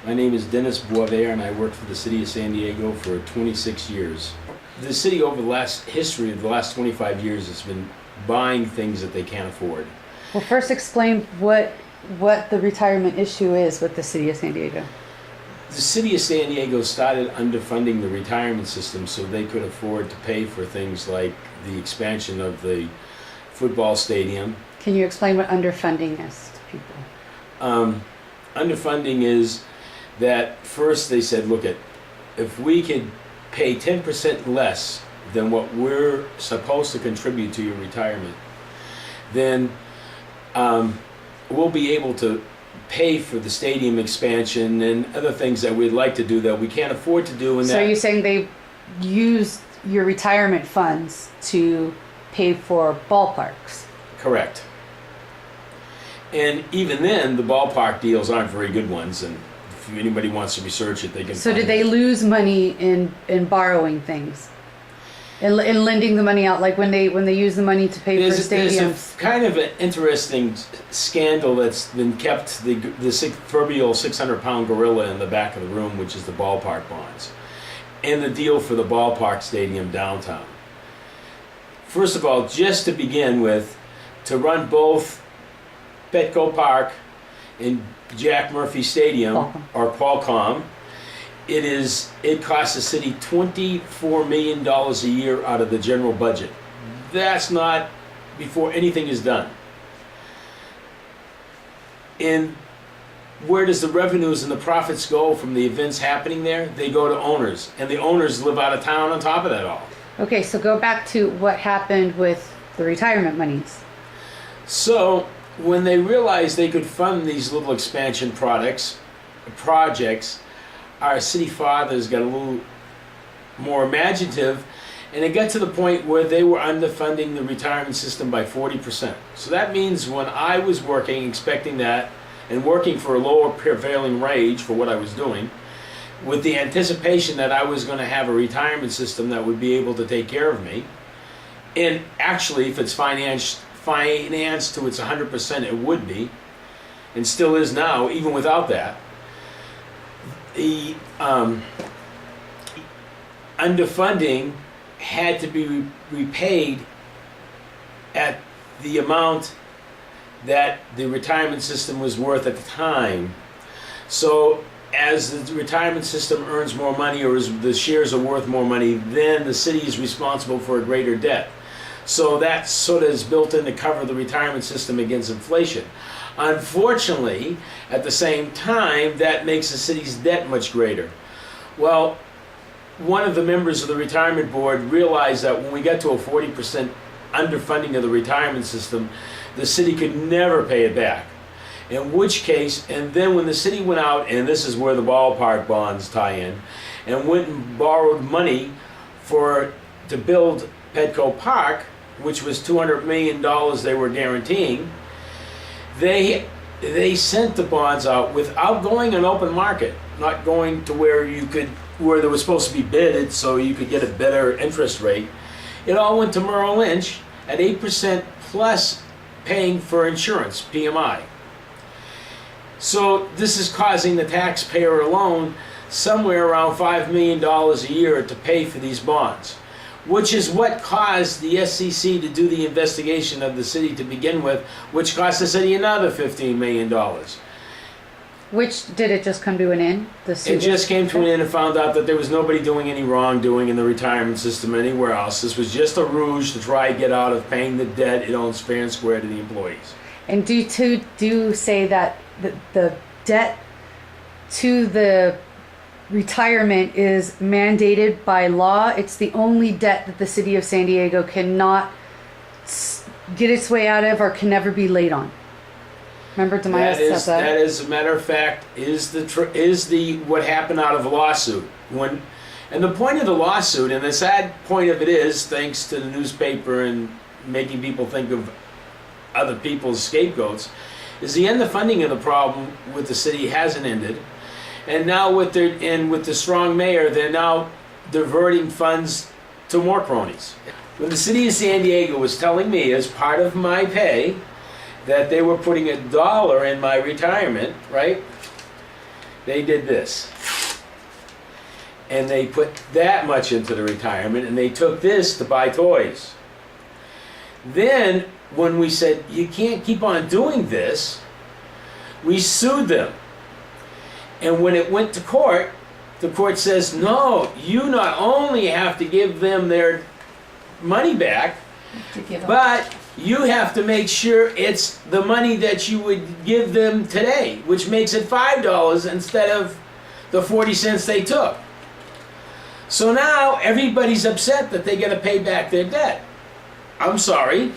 My name is Dennis Boisvert, and I worked for the city of San Diego for 26 years. The city, over the history of the last 25 years, has been buying things that they can't afford. Well, first explain what the retirement issue is with the city of San Diego. The city of San Diego started underfunding the retirement system so they could afford to pay for things like the expansion of the football stadium. Can you explain what underfunding is to people? Underfunding is that first they said, look, if we could pay 10% less than what we're supposed to contribute to your retirement, then we'll be able to pay for the stadium expansion and other things that we'd like to do that we can't afford to do. So you're saying they used your retirement funds to pay for ballparks? Correct. And even then, the ballpark deals aren't very good ones, and if anybody wants to research it, they can. So did they lose money in borrowing things? In lending the money out, like when they use the money to pay for stadiums? There's a kind of an interesting scandal that's been kept, the proverbial 600-pound gorilla in the back of the room, which is the ballpark bonds, and the deal for the ballpark stadium downtown. First of all, just to begin with, to run both Petco Park and Jack Murphy Stadium, or Qualcomm, it costs the city $24 million a year out of the general budget. That's not before anything is done. And where does the revenues and the profits go from the events happening there? They go to owners, and the owners live out of town on top of that all. Okay, so go back to what happened with the retirement monies. So when they realized they could fund these little expansion projects, our city fathers got a little more imaginative, and it got to the point where they were underfunding the retirement system by 40%. So that means when I was working, expecting that, and working for a lower prevailing wage for what I was doing, with the anticipation that I was going to have a retirement system that would be able to take care of me, and actually if it's financed to its 100%, it would be, and still is now, even without that. The underfunding had to be repaid at the amount that the retirement system was worth at the time. So as the retirement system earns more money, or as the shares are worth more money, then the city is responsible for a greater debt. So that sort of is built in to cover the retirement system against inflation. Unfortunately, at the same time, that makes the city's debt much greater. Well, one of the members of the retirement board realized that when we got to a 40% underfunding of the retirement system, the city could never pay it back. In which case, and then when the city went out, and this is where the ballpark bonds tie in, and went and borrowed money to build Petco Park, which was $200 million they were guaranteeing, they sent the bonds out without going an open market, not going to where they were supposed to be bidded so you could get a better interest rate. It all went to Merrill Lynch at 8% plus paying for insurance, PMI. So this is causing the taxpayer alone somewhere around $5 million a year to pay for these bonds, which is what caused the SEC to do the investigation of the city to begin with, which cost the city another $15 million. Which, did it just come to an end? It just came to an end and found out that there was nobody doing any wrongdoing in the retirement system anywhere else. This was just a ruse to try and get out of paying the debt it owns fair and square to the employees. And do you say that the debt to the retirement is mandated by law? It's the only debt that the city of San Diego cannot get its way out of or can never be late on. Remember Demaya said that? That is, a matter of fact, is what happened out of a lawsuit. And the point of the lawsuit, and the sad point of it is, thanks to the newspaper and making people think of other people's scapegoats, is the underfunding of the problem with the city hasn't ended. And now with the strong mayor, they're now diverting funds to more cronies. When the city of San Diego was telling me as part of my pay that they were putting $1 in my retirement, right? they did this. And they put that much into the retirement, and they took this to buy toys. Then, when we said, you can't keep on doing this, we sued them. And when it went to court, the court says, no, you not only have to give them their money back, but you have to make sure it's the money that you would give them today, which makes it $5 instead of the 40 cents they took. So now everybody's upset that they got to pay back their debt. I'm sorry.